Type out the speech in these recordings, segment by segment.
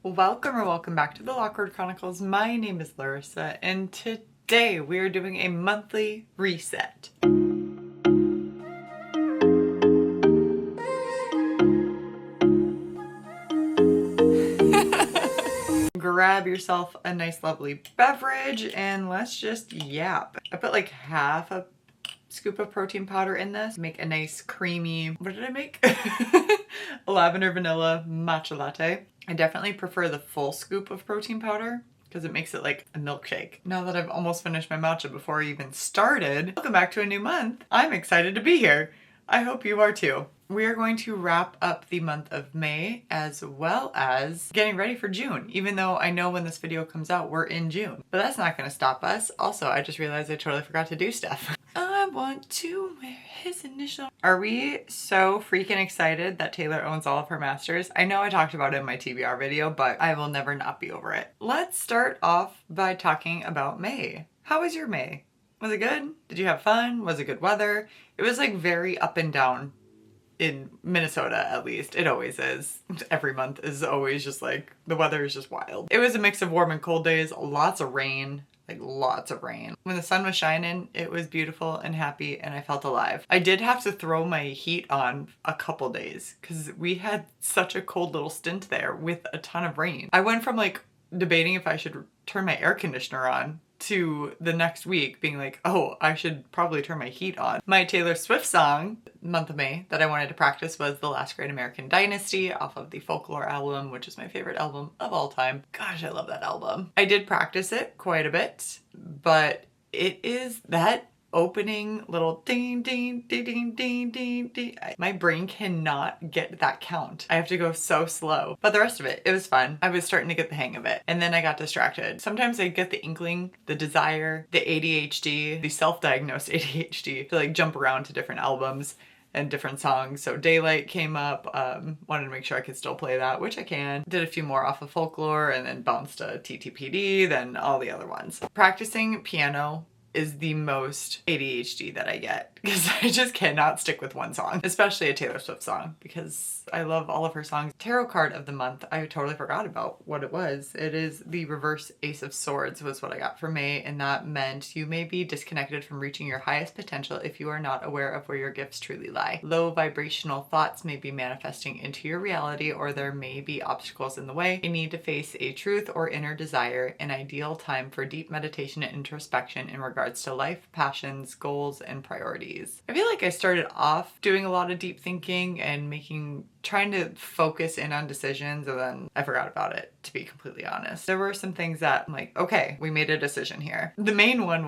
Welcome back to the Lockwood Chronicles. My name is Larissa, and today we are doing a monthly reset. Grab yourself a nice lovely beverage and let's just yap. I put like half a scoop of protein powder in this. Make a nice creamy, what did I make? A lavender vanilla matcha latte. I definitely prefer the full scoop of protein powder because it makes it like a milkshake. Now that I've almost finished my matcha before I even started, welcome back to a new month. I'm excited to be here. I hope you are too. We are going to wrap up the month of May as well as getting ready for June, even though I know when this video comes out, we're in June. But that's not gonna stop us. Also, I just realized I totally forgot to do stuff. I want to wear his initial. Are we so freaking excited that Taylor owns all of her masters? I know I talked about it in my TBR video, but I will never not be over it. Let's start off by talking about May. How was your May? Was it good? Did you have fun? Was it good weather? It was like very up and down in Minnesota, at least. It always is. Every month is always just like, the weather is just wild. It was a mix of warm and cold days, lots of rain. Like lots of rain. When the sun was shining, it was beautiful and happy and I felt alive. I did have to throw my heat on a couple days because we had such a cold little stint there with a ton of rain. I went from like debating if I should turn my air conditioner on to the next week being like, oh, I should probably turn my heat on. My Taylor Swift song, month of May, that I wanted to practice was The Last Great American Dynasty off of the Folklore album, which is my favorite album of all time. Gosh, I love that album. I did practice it quite a bit, but it is that opening little ding ding ding ding ding ding ding. My brain cannot get that count. I have to go so slow. But the rest of it, it was fun. I was starting to get the hang of it. And then I got distracted. Sometimes I get the inkling, the desire, the ADHD, the self-diagnosed ADHD to like jump around to different albums and different songs. So Daylight came up, wanted to make sure I could still play that, which I can. Did a few more off of Folklore and then bounced to TTPD, then all the other ones. Practicing piano is the most ADHD that I get because I just cannot stick with one song, especially a Taylor Swift song because I love all of her songs. Tarot card of the month, I totally forgot about what it was. It is the reverse Ace of Swords was what I got for May, and that meant you may be disconnected from reaching your highest potential if you are not aware of where your gifts truly lie. Low vibrational thoughts may be manifesting into your reality, or there may be obstacles in the way. You need to face a truth or inner desire, an ideal time for deep meditation and introspection in regards to life, passions, goals, and priorities. I feel like I started off doing a lot of deep thinking and trying to focus in on decisions, and then I forgot about it, to be completely honest. There were some things that I'm like, okay, we made a decision here. The main one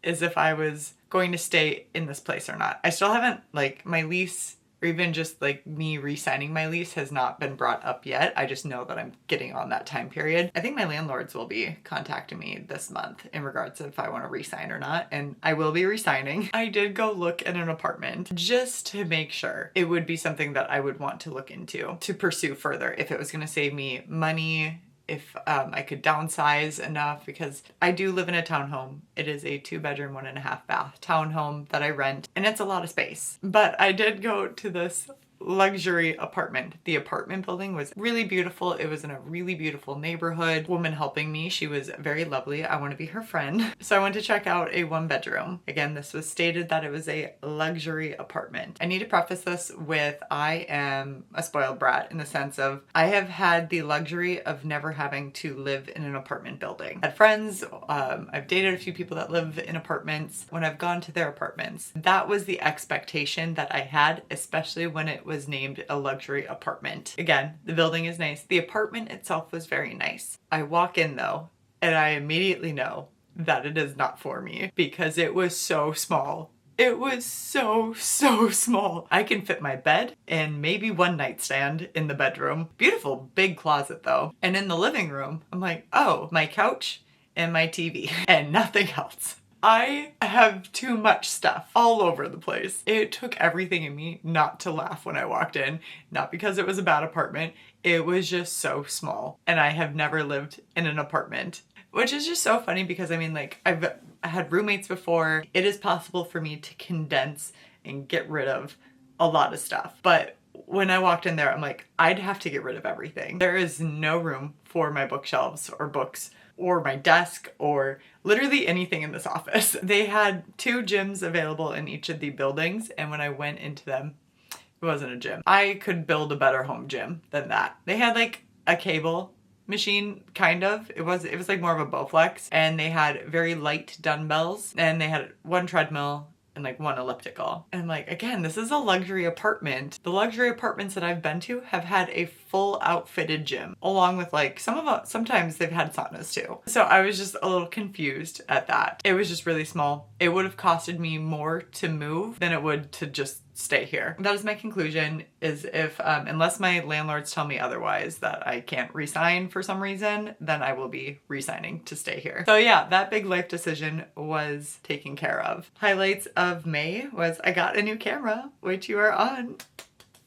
is if I was going to stay in this place or not. I still haven't, like, my lease, or even just like me re-signing my lease has not been brought up yet. I just know that I'm getting on that time period. I think my landlords will be contacting me this month in regards to if I want to re-sign or not, and I will be re-signing. I did go look at an apartment just to make sure it would be something that I would want to look into, to pursue further, if it was going to save me money, if I could downsize enough, because I do live in a townhome. It is a 2-bedroom, 1.5 bath townhome that I rent, and it's a lot of space. But I did go to this luxury apartment. The apartment building was really beautiful. It was in a really beautiful neighborhood. Woman helping me, she was very lovely. I want to be her friend. So I went to check out a 1-bedroom. Again, this was stated that it was a luxury apartment. I need to preface this with I am a spoiled brat in the sense of I have had the luxury of never having to live in an apartment building. I had friends, I've dated a few people that live in apartments. When I've gone to their apartments, that was the expectation that I had, especially when it was named a luxury apartment. Again, the building is nice. The apartment itself was very nice. I walk in though, and I immediately know that it is not for me because it was so small. It was so small. I can fit my bed and maybe one nightstand in the bedroom. Beautiful big closet though. And in the living room, I'm like, oh, my couch and my TV and nothing else. I have too much stuff all over the place. It took everything in me not to laugh when I walked in, not because it was a bad apartment. It was just so small, and I have never lived in an apartment, which is just so funny because I mean, like, I've had roommates before. It is possible for me to condense and get rid of a lot of stuff, but when I walked in there, I'm like, I'd have to get rid of everything. There is no room for my bookshelves or books or my desk or literally anything in this office. They had 2 gyms available in each of the buildings, and when I went into them, it wasn't a gym. I could build a better home gym than that. They had like a cable machine, kind of. It was like more of a Bowflex, and they had very light dumbbells, and they had 1 treadmill and like 1 elliptical. And like, again, this is a luxury apartment. The luxury apartments that I've been to have had a full outfitted gym, along with like sometimes they've had saunas too. So I was just a little confused at that. It was just really small. It would have costed me more to move than it would to just stay here. That is my conclusion, is if, unless my landlords tell me otherwise that I can't resign for some reason, then I will be resigning to stay here. So yeah, that big life decision was taken care of. Highlights of May was I got a new camera, which you are on.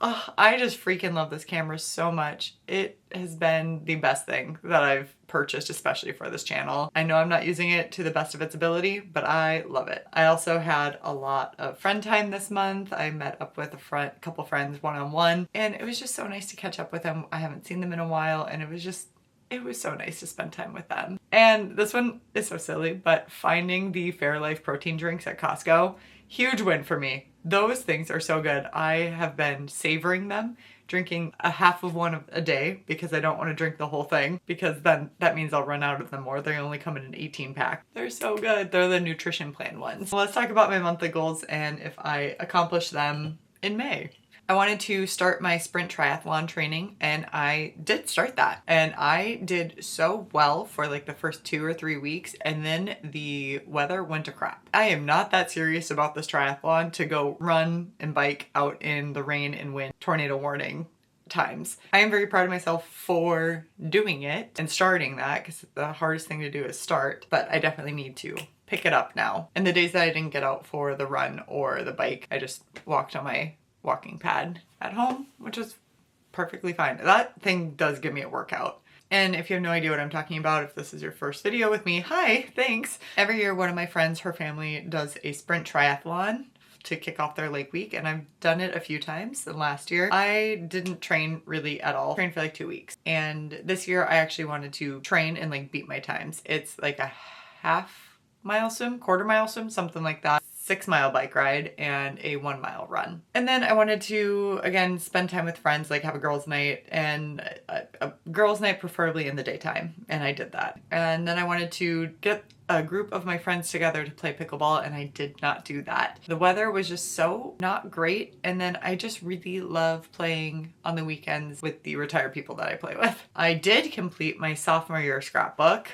Oh, I just freaking love this camera so much. It has been the best thing that I've purchased, especially for this channel. I know I'm not using it to the best of its ability, but I love it. I also had a lot of friend time this month. I met up with a couple friends one-on-one, and it was just so nice to catch up with them. I haven't seen them in a while, and it was so nice to spend time with them. And this one is so silly, but finding the Fairlife protein drinks at Costco, huge win for me. Those things are so good. I have been savoring them, drinking a half of one a day because I don't want to drink the whole thing, because then that means I'll run out of them more. They only come in an 18 pack. They're so good. They're the nutrition plan ones. Let's talk about my monthly goals and if I accomplish them in May. I wanted to start my sprint triathlon training, and I did start that. And I did so well for like the first 2 or 3 weeks, and then the weather went to crap. I am not that serious about this triathlon to go run and bike out in the rain and wind, tornado warning times. I am very proud of myself for doing it and starting that, because the hardest thing to do is start, but I definitely need to pick it up now. And the days that I didn't get out for the run or the bike, I just walked on my walking pad at home, which is perfectly fine. That thing does give me a workout. And if you have no idea what I'm talking about, if this is your first video with me, hi, thanks. Every year, one of my friends, her family does a sprint triathlon to kick off their lake week, and I've done it a few times. And last year, I didn't train really at all. I trained for like 2 weeks. And this year, I actually wanted to train and like beat my times. It's like a half mile swim, quarter mile swim, something like that. 6-mile bike ride and a 1-mile run. And then I wanted to, again, spend time with friends, like have a girls' night, and a girls' night preferably in the daytime. And I did that. And then I wanted to get a group of my friends together to play pickleball, and I did not do that. The weather was just so not great, and then I just really love playing on the weekends with the retired people that I play with. I did complete my sophomore year scrapbook.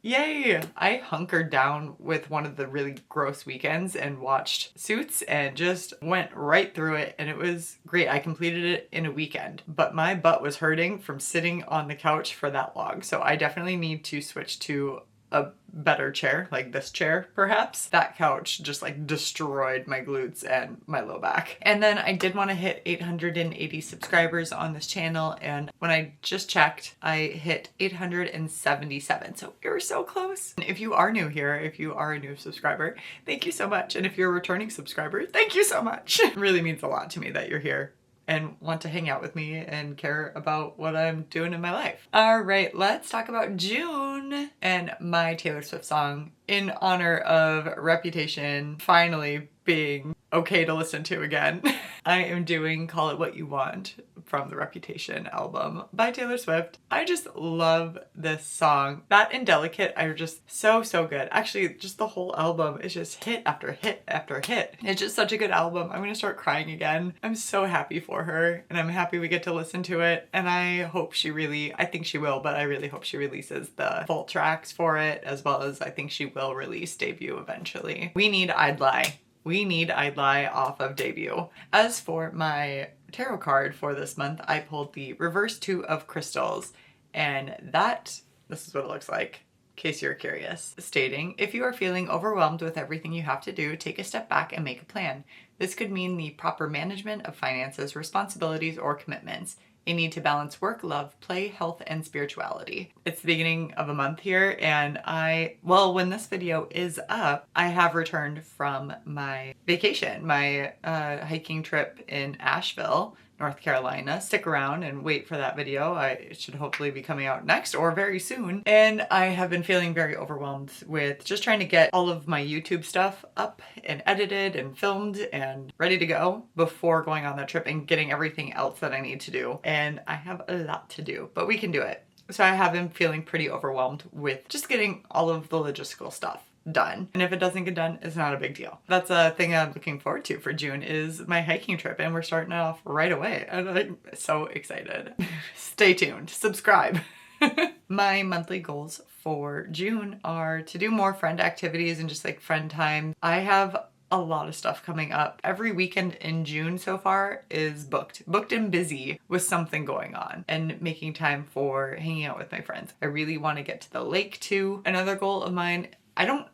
Yay! I hunkered down with one of the really gross weekends and watched Suits and just went right through it, and it was great. I completed it in a weekend, but my butt was hurting from sitting on the couch for that long. So I definitely need to switch to a better chair, like this chair perhaps. That couch just like destroyed my glutes and my low back. And then I did want to hit 880 subscribers on this channel, and when I just checked, I hit 877. So we were so close. And if you are new here, if you are a new subscriber, thank you so much. And if you're a returning subscriber, thank you so much. It really means a lot to me that you're here and want to hang out with me and care about what I'm doing in my life. All right, let's talk about June and my Taylor Swift song in honor of Reputation finally being okay to listen to again. I am doing Call It What You Want from the Reputation album by Taylor Swift. I just love this song. That and Delicate are just so good. Actually, just the whole album is just hit after hit after hit. It's just such a good album. I'm gonna start crying again. I'm so happy for her, and I'm happy we get to listen to it, and I think she will, but I really hope she releases the full tracks for it, as well as I think she will release Debut eventually. We need I'd Lie. We need I'd Lie off of Debut. As for my tarot card for this month, I pulled the Reverse 2 of Crystals, and this is what it looks like, in case you're curious. Stating, if you are feeling overwhelmed with everything you have to do, take a step back and make a plan. This could mean the proper management of finances, responsibilities, or commitments. A need to balance work, love, play, health, and spirituality. It's the beginning of a month here, and when this video is up, I have returned from my vacation, my hiking trip in Asheville, North Carolina. Stick around and wait for that video. It should hopefully be coming out next or very soon. And I have been feeling very overwhelmed with just trying to get all of my YouTube stuff up and edited and filmed and ready to go before going on that trip and getting everything else that I need to do. And I have a lot to do, but we can do it. So I have been feeling pretty overwhelmed with just getting all of the logistical stuff done. And if it doesn't get done, it's not a big deal. That's a thing I'm looking forward to for June is my hiking trip, and we're starting it off right away. And I'm so excited. Stay tuned, subscribe. My monthly goals for June are to do more friend activities and just like friend time. I have a lot of stuff coming up. Every weekend in June so far is booked and busy with something going on and making time for hanging out with my friends. I really want to get to the lake too. Another goal of mine, I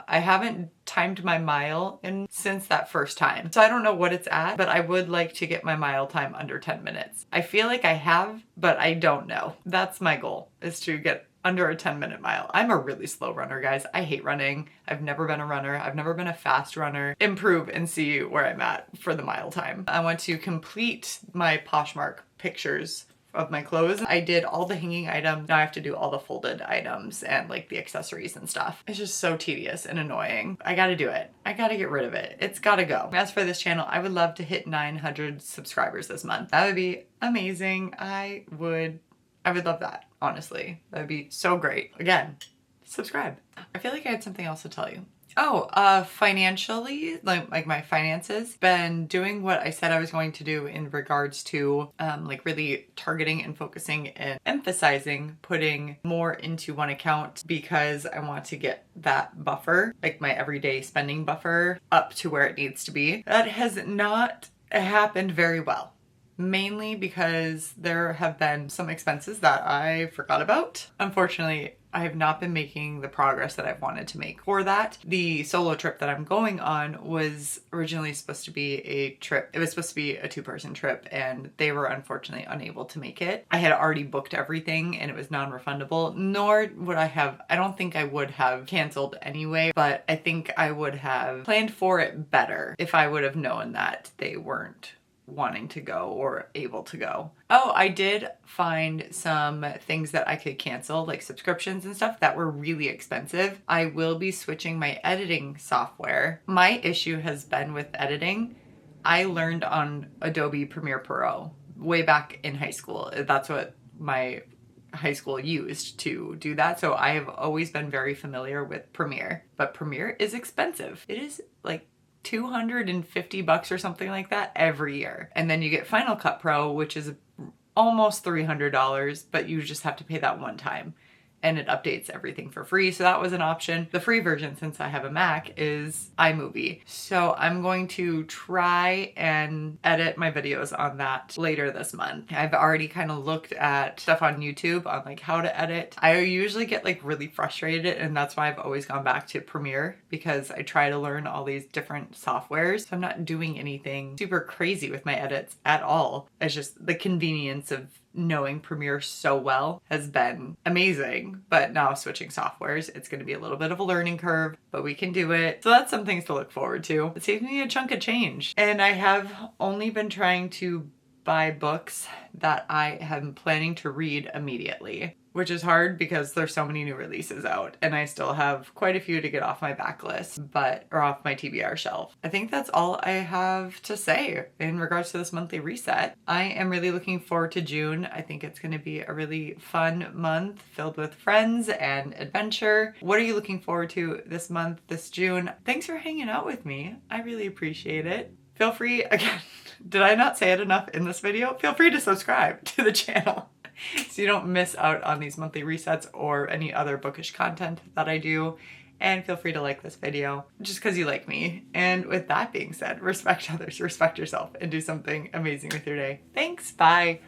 haven't timed my mile since that first time. So I don't know what it's at, but I would like to get my mile time under 10 minutes. I feel like I have, but I don't know. That's my goal, is to get under a 10-minute mile. I'm a really slow runner, guys. I hate running. I've never been a runner. I've never been a fast runner. Improve and see where I'm at for the mile time. I want to complete my Poshmark pictures of my clothes. I did all the hanging items. Now I have to do all the folded items and like the accessories and stuff. It's just so tedious and annoying. I gotta do it. I gotta get rid of it. It's gotta go. As for this channel, I would love to hit 900 subscribers this month. That would be amazing. I would love that, honestly. That would be so great. Again, subscribe. I feel like I had something else to tell you. Oh, financially, like my finances, been doing what I said I was going to do in regards to like really targeting and focusing and emphasizing putting more into one account because I want to get that buffer, like my everyday spending buffer, up to where it needs to be. That has not happened very well. Mainly because there have been some expenses that I forgot about. Unfortunately, I have not been making the progress that I've wanted to make for that. The solo trip that I'm going on was originally supposed to be a trip. It was supposed to be a 2-person trip, and they were unfortunately unable to make it. I had already booked everything and it was non-refundable, nor would I don't think I would have canceled anyway, but I think I would have planned for it better if I would have known that they weren't wanting to go or able to go. Oh, I did find some things that I could cancel, like subscriptions and stuff that were really expensive. I will be switching my editing software. My issue has been with editing. I learned on Adobe Premiere Pro way back in high school. That's what my high school used to do that. So I have always been very familiar with Premiere, but Premiere is expensive. It is like $250 or something like that every year. And then you get Final Cut Pro, which is almost $300, but you just have to pay that one time. And it updates everything for free. So that was an option. The free version, since I have a Mac, is iMovie. So I'm going to try and edit my videos on that later this month. I've already kind of looked at stuff on YouTube on like how to edit. I usually get like really frustrated, and that's why I've always gone back to Premiere, because I try to learn all these different softwares. So I'm not doing anything super crazy with my edits at all. It's just the convenience of knowing Premiere so well has been amazing. But now switching softwares, it's going to be a little bit of a learning curve, but we can do it. So that's some things to look forward to. It saves me a chunk of change. And I have only been trying to buy books that I am planning to read immediately, which is hard because there's so many new releases out and I still have quite a few to get off my backlist, or off my TBR shelf. I think that's all I have to say in regards to this monthly reset. I am really looking forward to June. I think it's going to be a really fun month filled with friends and adventure. What are you looking forward to this month, this June? Thanks for hanging out with me. I really appreciate it. Feel free, again, did I not say it enough in this video? Feel free to subscribe to the channel so you don't miss out on these monthly resets or any other bookish content that I do. And feel free to like this video just because you like me. And with that being said, respect others, respect yourself, and do something amazing with your day. Thanks, bye.